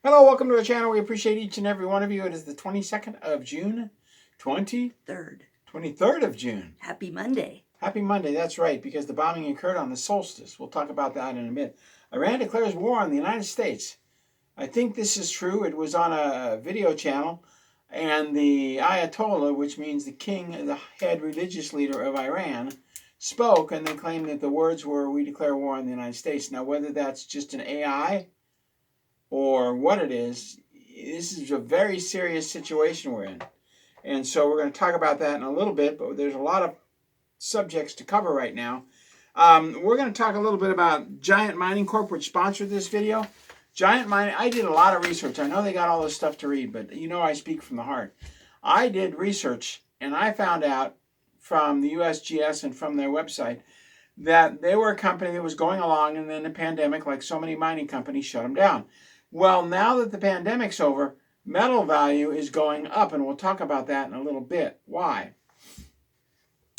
Hello, welcome to our channel. We appreciate each and every one of you. It is the 22nd of June, 23rd of June. Happy Monday. Happy Monday, that's right, because the bombing occurred on the solstice. We'll talk about that in a minute. Iran declares war on the United States. I think this is true. It was on a video channel, and the Ayatollah, which means the king, the head religious leader of Iran, spoke, and they claimed that the words were, "We declare war on the United States." Now, whether that's just an AI or what it is, this is a very serious situation we're in. And so we're going to talk about that in a little bit, but there's a lot of subjects to cover right now. We're going to talk a little bit about Giant Mining Corp, which sponsored this video. Giant Mining, I did a lot of research. I know they got all this stuff to read, but you know I speak from the heart. I did research, and I found out from the USGS and from their website that they were a company that was going along, and then the pandemic, like so many mining companies, shut them down. Well, now that the pandemic's over, metal value is going up, and we'll talk about that in a little bit. Why?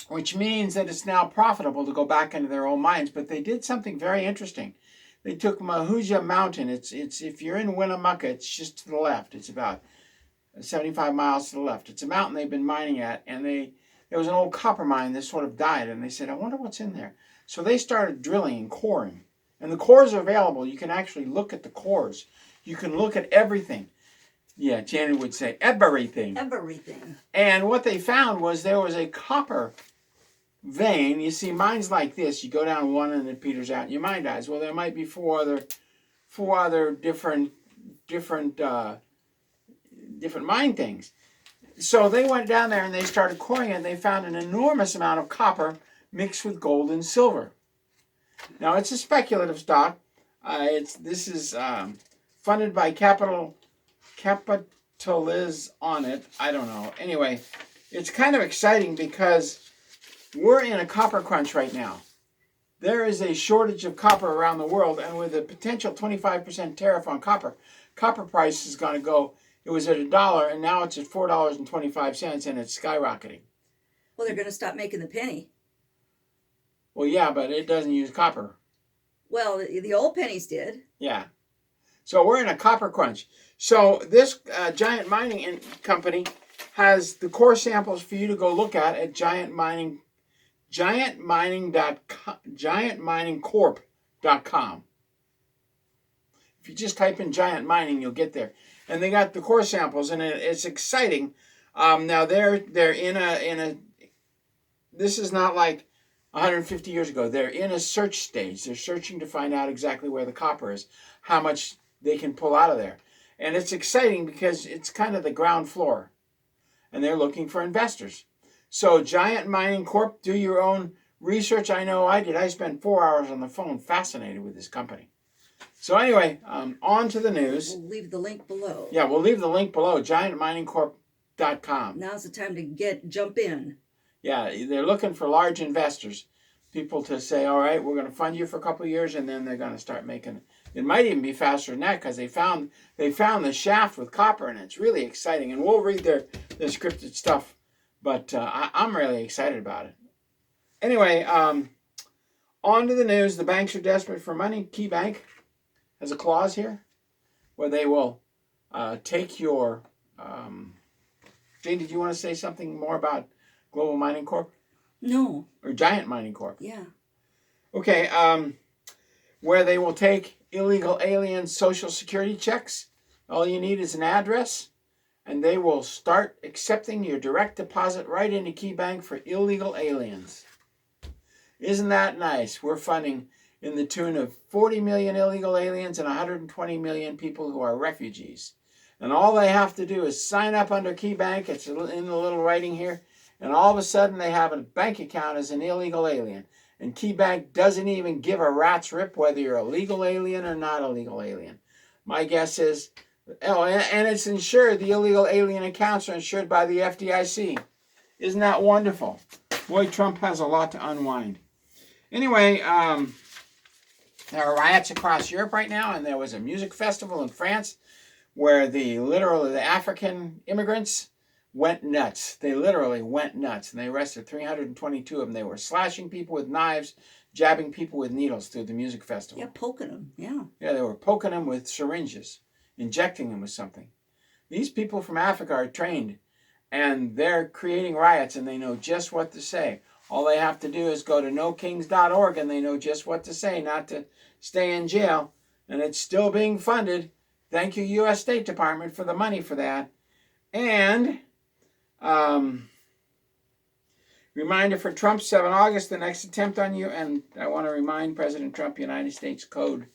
Which means that it's now profitable to go back into their own mines. But they did something very interesting. They took Mahuja Mountain. It's if you're in Winnemucca, it's just to the left. It's about 75 miles to the left. It's a mountain they've been mining at, and there was an old copper mine that sort of died, and they said, I wonder what's in there. So they started drilling and coring. And the cores are available. You can actually look at the cores. You can look at everything. Yeah, Janet would say everything. Everything. And what they found was there was a copper vein. You see, mines like this, you go down one and it peters out and your mine dies. Well, there might be four other different mine things. So they went down there and they started coring it, and they found an enormous amount of copper mixed with gold and silver. Now, it's a speculative stock. This is funded by Capitaliz on it. I don't know. Anyway, it's kind of exciting because we're in a copper crunch right now. There is a shortage of copper around the world, and with a potential 25% tariff on copper, copper price is going to go. It was at $1, and now it's at $4.25, and it's skyrocketing. Well, they're going to stop making the penny. Well, yeah, but it doesn't use copper. Well, the old pennies did. Yeah. So we're in a copper crunch. So this Giant Mining company has the core samples for you to go look at giantminingcorp.com. If you just type in Giant Mining, you'll get there. And they got the core samples, and it's exciting. Now they're in a. This is not like 150 years ago. They're in a search stage. They're searching to find out exactly where the copper is, how much they can pull out of there. And it's exciting because it's kind of the ground floor. And they're looking for investors. So Giant Mining Corp, do your own research. I know I did. I spent 4 hours on the phone fascinated with this company. So anyway, on to the news. We'll leave the link below. Yeah, we'll leave the link below, giantminingcorp.com. Now's the time to jump in. Yeah, they're looking for large investors, people to say, all right, we're going to fund you for a couple of years, and then they're going to start making it. It might even be faster than that, because they found the shaft with copper, and it's really exciting. And we'll read their scripted stuff, but I'm really excited about it. Anyway, on to the news. The banks are desperate for money. KeyBank has a clause here where they will take your... Jane, did you want to say something more about Global Mining Corp? No. Or Giant Mining Corp? Yeah. Okay, where they will take illegal alien social security checks. All you need is an address, and they will start accepting your direct deposit right into KeyBank for illegal aliens. Isn't that nice? We're funding in the tune of 40 million illegal aliens and 120 million people who are refugees. And all they have to do is sign up under KeyBank. It's in the little writing here. And all of a sudden they have a bank account as an illegal alien. And KeyBank doesn't even give a rat's rip whether you're a legal alien or not a legal alien. My guess is, and it's insured, the illegal alien accounts are insured by the FDIC. Isn't that wonderful? Boy, Trump has a lot to unwind. Anyway, there are riots across Europe right now, and there was a music festival in France where the African immigrants went nuts. They literally went nuts, and they arrested 322 of them. They were slashing people with knives, jabbing people with needles through the music festival. Yeah, poking them, yeah. Yeah, they were poking them with syringes. injecting them with something. These people from Africa are trained, and they're creating riots, and they know just what to say. All they have to do is go to nokings.org, and they know just what to say, not to stay in jail. And it's still being funded. Thank you, U.S. State Department, for the money for that. And reminder for Trump, 7 August, the next attempt on you. And I want to remind President Trump, United States Code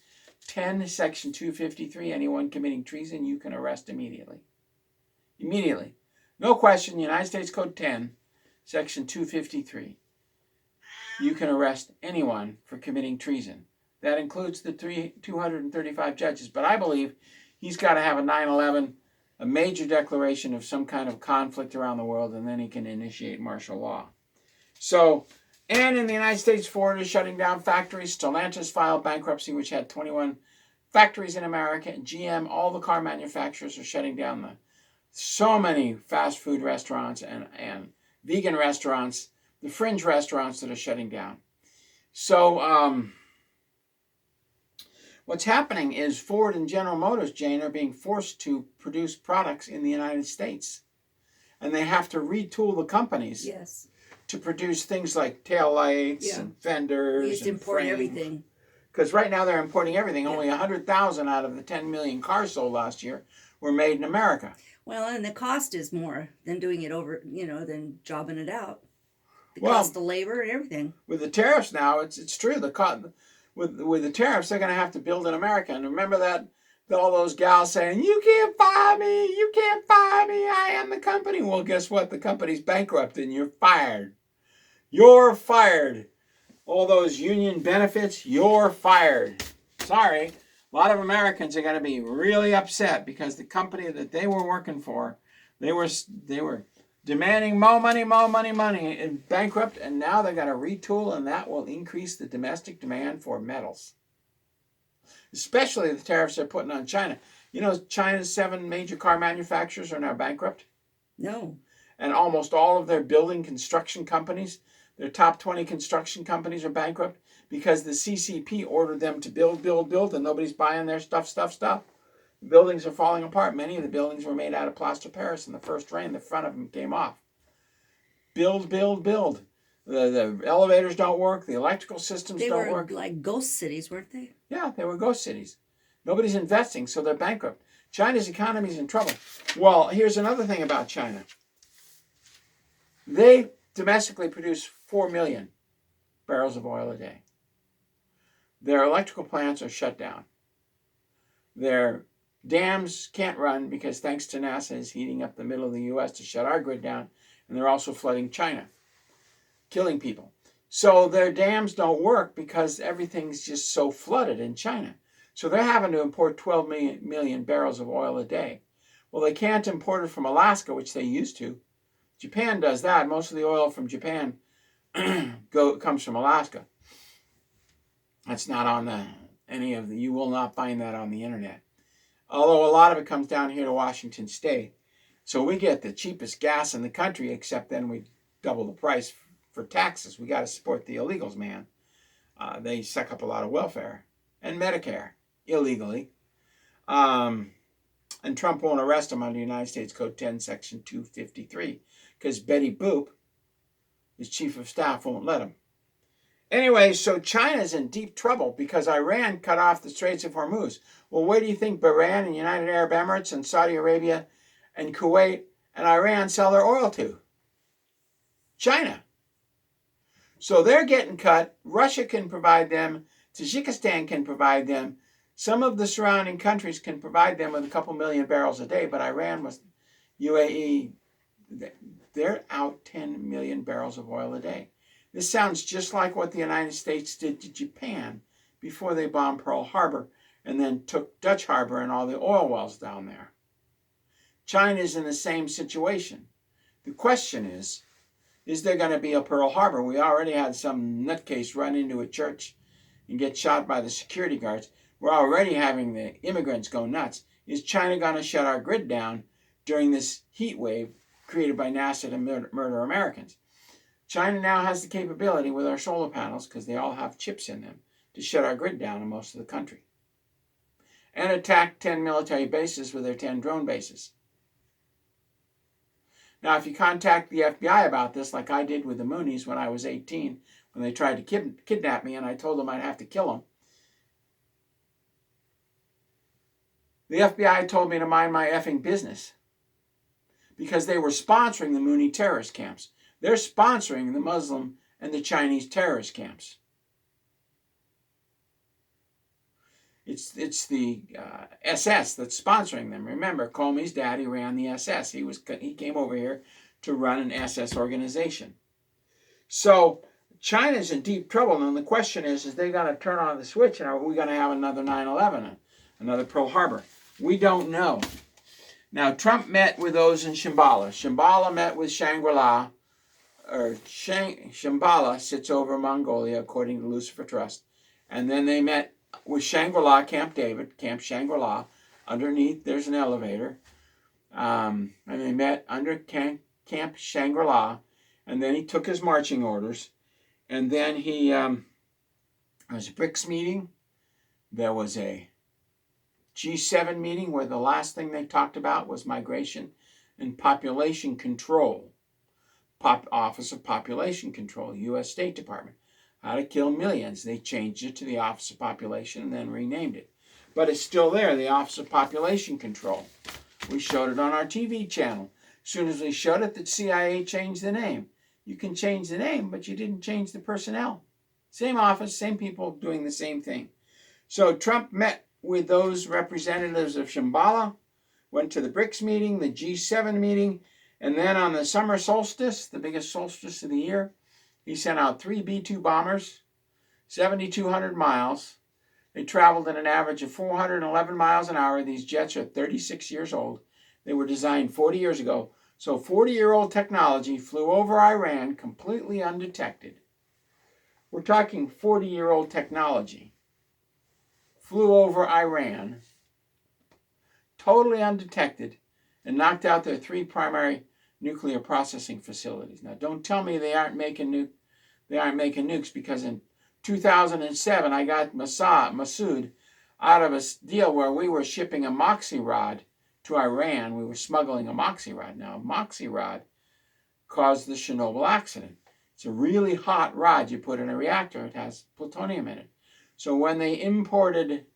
10, Section 253, anyone committing treason, you can arrest immediately. Immediately. No question, United States Code 10, Section 253. You can arrest anyone for committing treason. That includes the 235 judges. But I believe he's got to have a 9/11, a major declaration of some kind of conflict around the world, and then he can initiate martial law. So, and in the United States, Ford is shutting down factories. Stellantis filed bankruptcy, which had 21 factories in America. And GM, all the car manufacturers are shutting down so many fast food restaurants and vegan restaurants, the fringe restaurants that are shutting down. So what's happening is Ford and General Motors, Jane, are being forced to produce products in the United States. And they have to retool the companies to produce things like taillights and fenders. We used to import everything. Because right now they're importing everything. Only 100,000 out of the 10 million cars sold last year were made in America. Well, and the cost is more than doing it over, than jobbing it out. The cost of labor and everything. With the tariffs now, it's true. With the tariffs, they're going to have to build in America. And remember that all those gals saying, "You can't fire me, you can't fire me, I am the company." Well, guess what? The company's bankrupt and you're fired. You're fired. All those union benefits, you're fired. Sorry. A lot of Americans are going to be really upset because the company that they were working for, they were demanding more money, and bankrupt, and now they're going to retool, and that will increase the domestic demand for metals. Especially the tariffs they're putting on China. You know, China's 7 major car manufacturers are now bankrupt. No. And almost all of their building construction companies, their top 20 construction companies are bankrupt because the CCP ordered them to build, and nobody's buying their stuff. The buildings are falling apart. Many of the buildings were made out of plaster Paris. In the first rain, the front of them came off. Build. The elevators don't work. The electrical systems don't work. They were like ghost cities, weren't they? Yeah, they were ghost cities. Nobody's investing, so they're bankrupt. China's economy is in trouble. Well, here's another thing about China. They domestically produce 4 million barrels of oil a day. Their electrical plants are shut down. Their dams can't run because thanks to NASA is heating up the middle of the U.S. to shut our grid down, and they're also flooding China, killing people. So their dams don't work because everything's just so flooded in China. So they're having to import 12 million barrels of oil a day. Well, they can't import it from Alaska, which they used to. Japan does that. Most of the oil from Japan comes from Alaska. That's not on you will not find that on the internet. Although a lot of it comes down here to Washington State. So we get the cheapest gas in the country, except then we double the price for taxes. We got to support the illegals, man. They suck up a lot of welfare and Medicare illegally. And Trump won't arrest them under United States Code 10, Section 253, because Betty Boop, his chief of staff, won't let him. Anyway, so China's in deep trouble because Iran cut off the Straits of Hormuz. Well, where do you think Bahrain and United Arab Emirates and Saudi Arabia and Kuwait and Iran sell their oil to? China. So they're getting cut. Russia can provide them. Tajikistan can provide them. Some of the surrounding countries can provide them with a couple million barrels a day, but Iran was UAE. They're out 10 million barrels of oil a day. This sounds just like what the United States did to Japan before they bombed Pearl Harbor and then took Dutch Harbor and all the oil wells down there. China's in the same situation. The question is there going to be a Pearl Harbor? We already had some nutcase run into a church and get shot by the security guards. We're already having the immigrants go nuts. Is China going to shut our grid down during this heat wave created by NASA to murder Americans? China now has the capability with our solar panels, because they all have chips in them, to shut our grid down in most of the country. and attacked 10 military bases with their 10 drone bases. Now, if you contact the FBI about this, like I did with the Moonies when I was 18, when they tried to kidnap me and I told them I'd have to kill them, the FBI told me to mind my effing business because they were sponsoring the Mooney terrorist camps. They're sponsoring the Muslim and the Chinese terrorist camps. It's the SS that's sponsoring them. Remember, Comey's daddy ran the SS. He came over here to run an SS organization. So China's in deep trouble, and the question is they got to turn on the switch, and are we going to have another 9/11, another Pearl Harbor? We don't know. Now, Trump met with those in Shambhala. Shambhala met with Shangri-La, or Shambhala sits over Mongolia, according to Lucifer Trust. And then they met with Shangri-La, Camp David, Camp Shangri-La. Underneath, there's an elevator. And they met under Camp Shangri-La. And then he took his marching orders. And then there was a BRICS meeting. There was a G7 meeting where the last thing they talked about was migration and population control. Office of Population Control, U.S. State Department. How to kill millions. They changed it to the Office of Population and then renamed it. But it's still there, the Office of Population Control. We showed it on our TV channel. As soon as we showed it, the CIA changed the name. You can change the name, but you didn't change the personnel. Same office, same people doing the same thing. So Trump met with those representatives of Shambhala, went to the BRICS meeting, the G7 meeting, and then on the summer solstice, the biggest solstice of the year, he sent out 3 B-2 bombers, 7,200 miles. They traveled at an average of 411 miles an hour. These jets are 36 years old. They were designed 40 years ago. So 40-year-old technology flew over Iran completely undetected. We're talking 40-year-old technology. Flew over Iran, totally undetected, and knocked out their 3 primary nuclear processing facilities. Now, don't tell me they aren't making nukes, because in 2007 I got Masood out of a deal where we were shipping a moxie rod to Iran. We were smuggling a moxie rod. Now, a moxie rod caused the Chernobyl accident. It's a really hot rod you put in a reactor. It has plutonium in it. So when they imported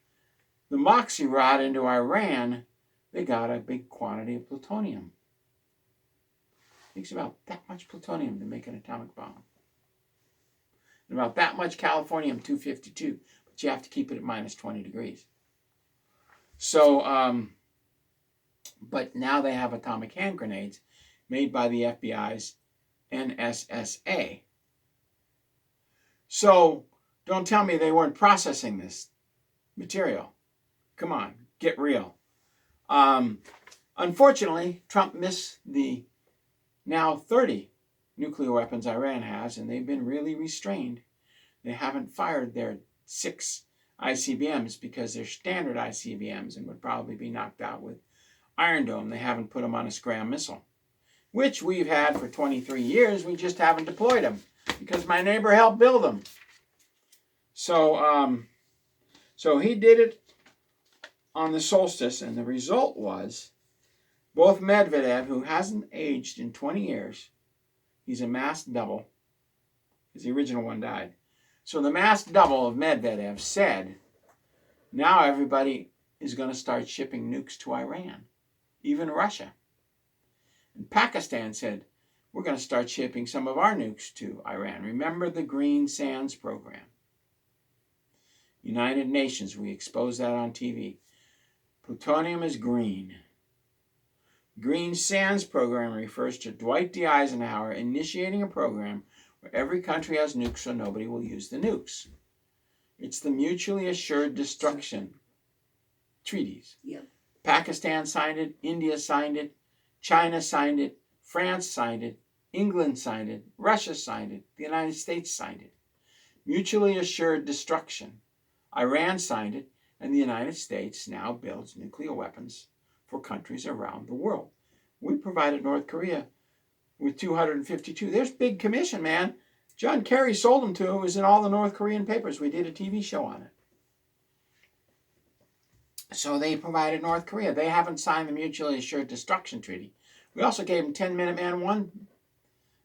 the moxie rod into Iran, they got a big quantity of plutonium. It takes about that much plutonium to make an atomic bomb. And about that much californium-252, but you have to keep it at minus 20 degrees. So, but now they have atomic hand grenades made by the FBI's NSSA. So, don't tell me they weren't processing this material. Come on, get real. Unfortunately, Trump missed the now 30 nuclear weapons Iran has, and they've been really restrained. They haven't fired their 6 ICBMs because they're standard ICBMs and would probably be knocked out with Iron Dome. They haven't put them on a Scram missile, which we've had for 23 years. We just haven't deployed them because my neighbor helped build them. So, so he did it on the solstice, and the result was both Medvedev, who hasn't aged in 20 years, he's a masked double, because the original one died. So the masked double of Medvedev said, now everybody is going to start shipping nukes to Iran, even Russia. And Pakistan said, we're going to start shipping some of our nukes to Iran. Remember the Green Sands program? United Nations, we exposed that on TV. Plutonium is green. Green Sands program refers to Dwight D. Eisenhower initiating a program where every country has nukes so nobody will use the nukes. It's the mutually assured destruction treaties. Yep. Pakistan signed it, India signed it, China signed it, France signed it, England signed it, Russia signed it, the United States signed it. Mutually assured destruction. Iran signed it, and the United States now builds nuclear weapons for countries around the world. We provided North Korea with 252. There's big commission, man. John Kerry sold them to. It was in all the North Korean papers. We did a TV show on it. So they provided North Korea. They haven't signed the Mutually Assured Destruction Treaty. We also gave them 10 Minuteman I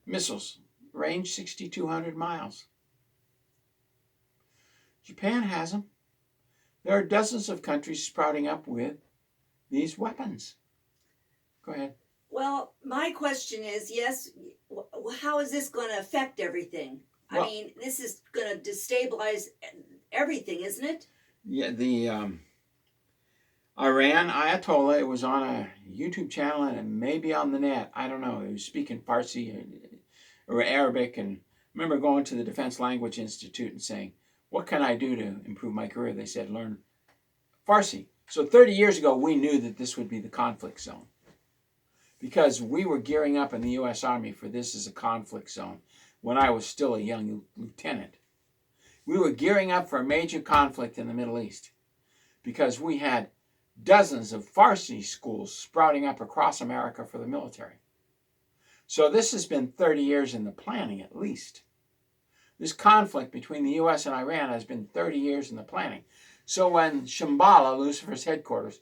missiles, range 6,200 miles. Japan has them. There are dozens of countries sprouting up with these weapons. Go ahead. Well, my question is, yes, how is this going to affect everything? I mean, this is going to destabilize everything, isn't it? Yeah, the Iran Ayatollah, it was on a YouTube channel and it may be on the net. I don't know. He was speaking Farsi or Arabic, and I remember going to the Defense Language Institute and saying, what can I do to improve my career? They said, learn Farsi. So 30 years ago, we knew that this would be the conflict zone, because we were gearing up in the U.S. Army for this as a conflict zone when I was still a young lieutenant. We were gearing up for a major conflict in the Middle East because we had dozens of Farsi schools sprouting up across America for the military. So this has been 30 years in the planning, at least. This conflict between the U.S. and Iran has been 30 years in the planning. So when Shambhala, Lucifer's headquarters,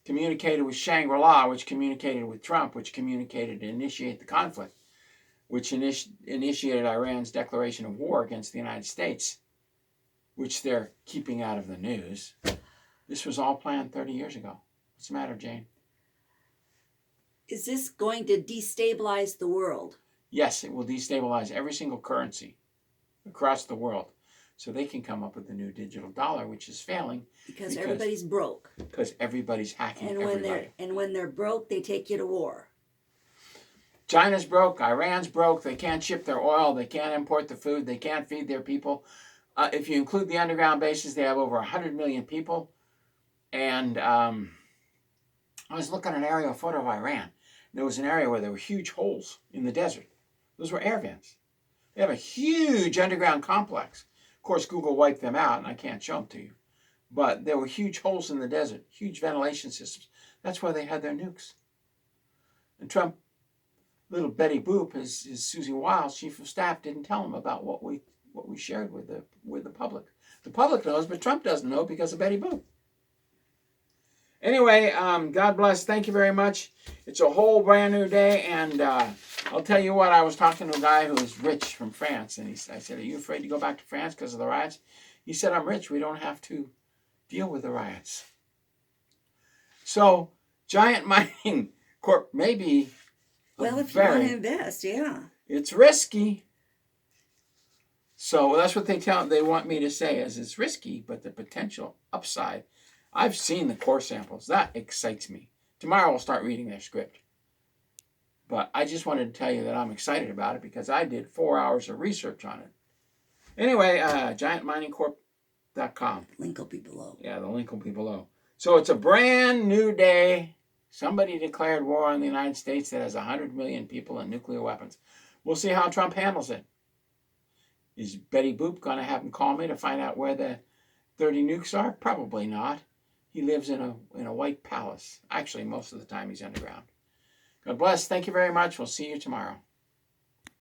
communicated with Shangri-La, which communicated with Trump, which communicated to initiate the conflict, which initiated Iran's declaration of war against the United States, which they're keeping out of the news. This was all planned 30 years ago. What's the matter, Jane? Is this going to destabilize the world? Yes, it will destabilize every single currency across the world. So they can come up with the new digital dollar, which is failing. Because everybody's broke. Because everybody's hacking everybody. And when they're broke, they take you to war. China's broke. Iran's broke. They can't ship their oil. They can't import the food. They can't feed their people. If you include the underground bases, they have over 100 million people. And I was looking at an aerial photo of Iran. There was an area where there were huge holes in the desert. Those were air vents. They have a huge underground complex. Of course, Google wiped them out, and I can't show them to you. But there were huge holes in the desert, huge ventilation systems. That's why they had their nukes. And Trump, little Betty Boop, his Susie Wiles, chief of staff, didn't tell him about what we shared with the public. The public knows, but Trump doesn't know because of Betty Boop. Anyway, God bless. Thank you very much. It's a whole brand new day, and I'll tell you what, I was talking to a guy who was rich from France, and I said, are you afraid to go back to France because of the riots? He said, I'm rich. We don't have to deal with the riots. So, Giant Mining Corp may be well, if you want to invest, yeah. It's risky. So that's what they want me to say is it's risky, but the potential upside. I've seen the core samples. That excites me. Tomorrow I'll start reading their script. But I just wanted to tell you that I'm excited about it because I did 4 hours of research on it. Anyway, giantminingcorp.com. Link will be below. Yeah, the link will be below. So it's a brand new day. Somebody declared war on the United States that has 100 million people and nuclear weapons. We'll see how Trump handles it. Is Betty Boop going to have him call me to find out where the 30 nukes are? Probably not. He lives in a white palace. Actually, most of the time he's underground. God bless. Thank you very much. We'll see you tomorrow.